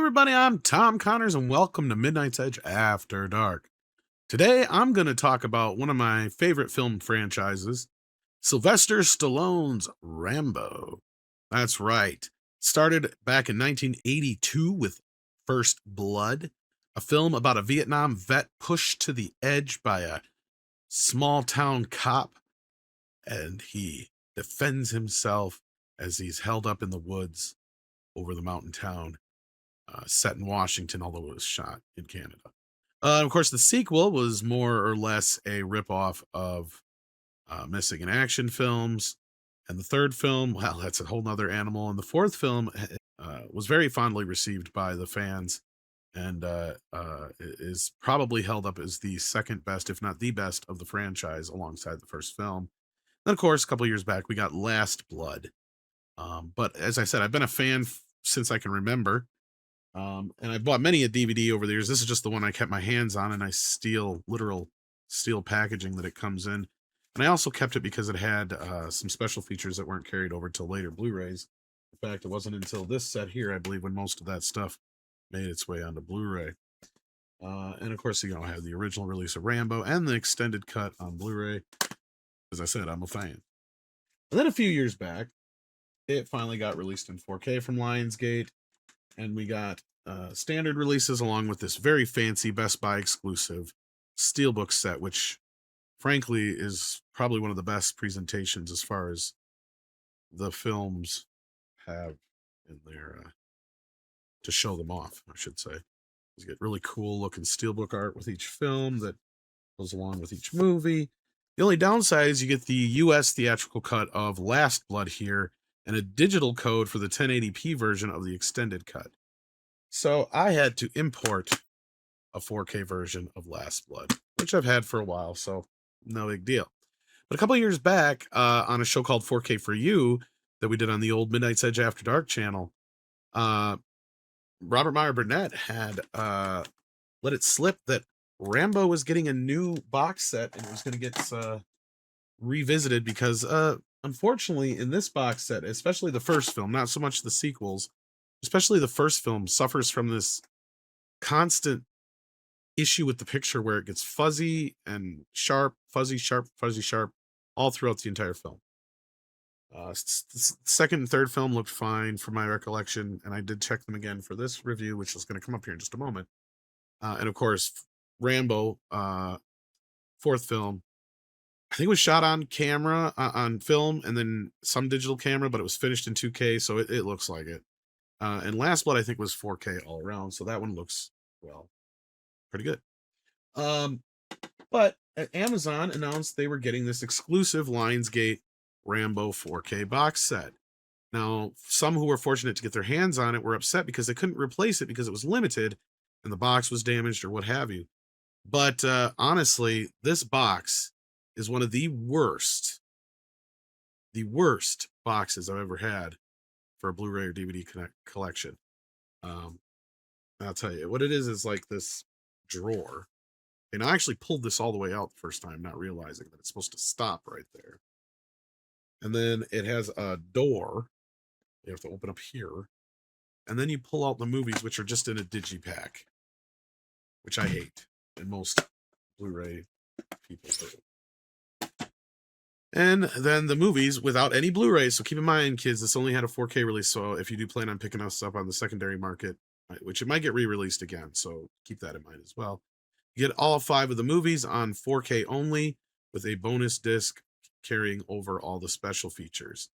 everybody, I'm Tom Connors, and welcome to Midnight's Edge After Dark. Today, I'm going to talk about one of my favorite film franchises, Sylvester Stallone's Rambo. That's right. Started back in 1982 with First Blood, a film about a Vietnam vet pushed to the edge by a small town cop, and he defends himself as he's held up in the woods over the mountain town, set in Washington, although it was shot in Canada. Of course, the sequel was more or less a ripoff of missing in action films. And the third film, well, that's a whole nother animal. And the fourth film was very fondly received by the fans and is probably held up as the second best, if not the best, of the franchise alongside the first film. Then, of course, a couple years back, we got Last Blood. But as I said, I've been a fan since I can remember. And I've bought many a DVD over the years. This is just the one I kept my hands on, and I literal steel packaging that it comes in. And I also kept it because it had some special features that weren't carried over till later Blu-rays. In fact, it wasn't until this set here, I believe, when most of that stuff made its way onto Blu-ray. And of course, I have the original release of Rambo and the extended cut on Blu-ray. As I said, I'm a fan. And then a few years back, it finally got released in 4K from Lionsgate. And we got standard releases along with this very fancy Best Buy exclusive Steelbook set, which frankly is probably one of the best presentations as far as the films have in there to show them off, I should say. You get really cool looking Steelbook art with each film that goes along with each movie. The only downside is you get the US theatrical cut of Last Blood here and a digital code for the 1080p version of the extended cut. So I had to import a 4K version of Last Blood, which I've had for a while, so no big deal. But a couple of years back, on a show called 4K for You that we did on the old Midnight's Edge After Dark channel, Robert Meyer Burnett had let it slip that Rambo was getting a new box set and it was going to get revisited because unfortunately, in this box set, especially the first film, not so much the sequels, especially the first film, suffers from this constant issue with the picture where it gets fuzzy and sharp, fuzzy, sharp, fuzzy, sharp, all throughout the entire film. The second and third film looked fine from my recollection, and I did check them again for this review, which is going to come up here in just a moment. And of course, Rambo, fourth film, I think it was shot on camera, on film, and then some digital camera, but it was finished in 2K, so it looks like it. And Last Blood, I think, was 4K all around, so that one looks, well, pretty good. But Amazon announced they were getting this exclusive Lionsgate Rambo 4K box set. Now, some who were fortunate to get their hands on it were upset because they couldn't replace it because it was limited and the box was damaged or what have you. But honestly, this box is one of the worst boxes I've ever had for a Blu-ray or DVD collection. I'll tell you what it is like this drawer. And I actually pulled this all the way out the first time, not realizing that it's supposed to stop right there. And then it has a door. You have to open up here. And then you pull out the movies, which are just in a digipack, which I hate. And most Blu-ray people do. And then the movies without any Blu-rays. So keep in mind, kids, this only had a 4K release. So if you do plan on picking us up on the secondary market, which it might get re-released again, so keep that in mind as well. You get all 5 of the movies on 4K only with a bonus disc carrying over all the special features.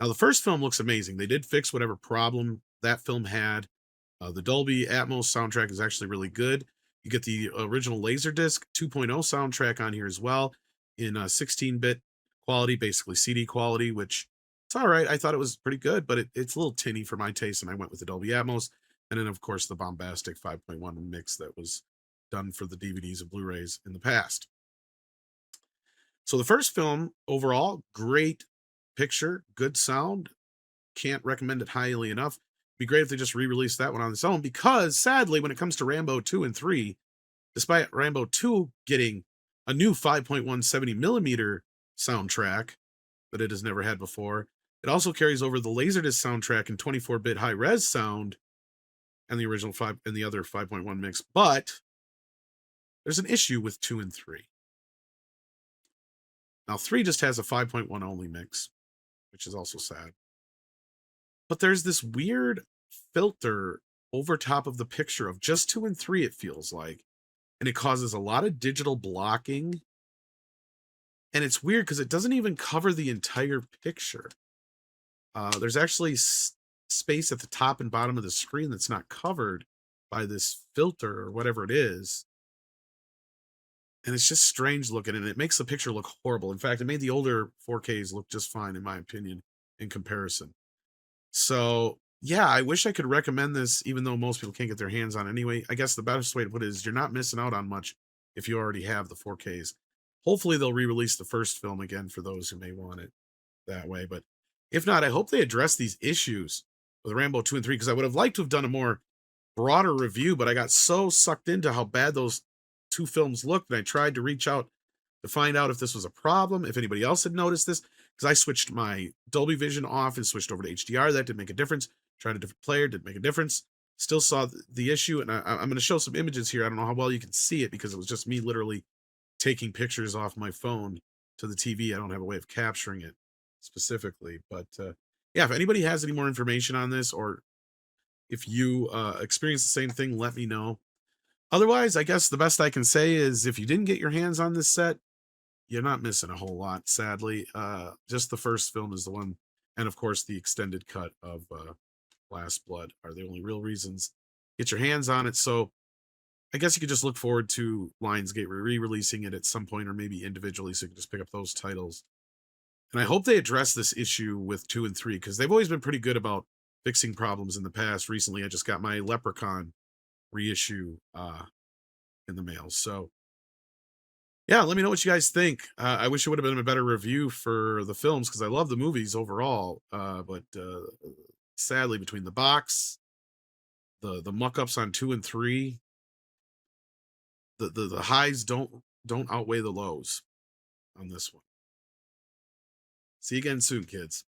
Now, the first film looks amazing. They did fix whatever problem that film had. The Dolby Atmos soundtrack is actually really good. You get the original Laserdisc 2.0 soundtrack on here as well in 16-bit quality, basically CD quality, which it's all right. I thought it was pretty good, but it's a little tinny for my taste, and I went with the Dolby Atmos. And then, of course, the bombastic 5.1 mix that was done for the DVDs and Blu-rays in the past. So the first film, overall, great picture, good sound. Can't recommend it highly enough. It'd be great if they just re-released that one on its own, because sadly, when it comes to Rambo 2 and 3, despite Rambo 2 getting a new 5.1 70mm soundtrack that it has never had before, it also carries over the Laserdisc soundtrack and 24-bit high-res sound and the original 5 and the other 5.1 mix. But there's an issue with 2 and 3. Now 3 just has a 5.1 only mix, which is also sad. But there's this weird filter over top of the picture of just 2 and 3, it feels like. And it causes a lot of digital blocking. And it's weird because it doesn't even cover the entire picture. There's actually space at the top and bottom of the screen that's not covered by this filter or whatever it is. And it's just strange looking, and it makes the picture look horrible. In fact, it made the older 4Ks look just fine, in my opinion, in comparison. So, yeah, I wish I could recommend this, even though most people can't get their hands on it anyway. I guess the best way to put it is you're not missing out on much if you already have the 4Ks. Hopefully, they'll re-release the first film again for those who may want it that way. But if not, I hope they address these issues with Rambo 2 and 3, because I would have liked to have done a more broader review, but I got so sucked into how bad those 2 films looked, and I tried to reach out to find out if this was a problem, if anybody else had noticed this, because I switched my Dolby Vision off and switched over to HDR. That didn't make a difference. Tried a different player, didn't make a difference. Still saw the issue, and I'm going to show some images here. I don't know how well you can see it because it was just me literally taking pictures off my phone to the TV. I don't have a way of capturing it specifically, but yeah, if anybody has any more information on this, or if you experience the same thing, let me know. Otherwise, I guess the best I can say is if you didn't get your hands on this set, you're not missing a whole lot, sadly. Just the first film is the one, and of course the extended cut of Last Blood are the only real reasons. Get your hands on it. So I guess you could just look forward to Lionsgate re-releasing it at some point, or maybe individually, so you can just pick up those titles. And I hope they address this issue with 2 and 3, because they've always been pretty good about fixing problems in the past. Recently, I just got my Leprechaun reissue in the mail. So yeah, let me know what you guys think. I wish it would have been a better review for the films, because I love the movies overall. But sadly, between the box, the muck-ups on 2 and 3, the highs don't outweigh the lows on this one. See you again soon, kids.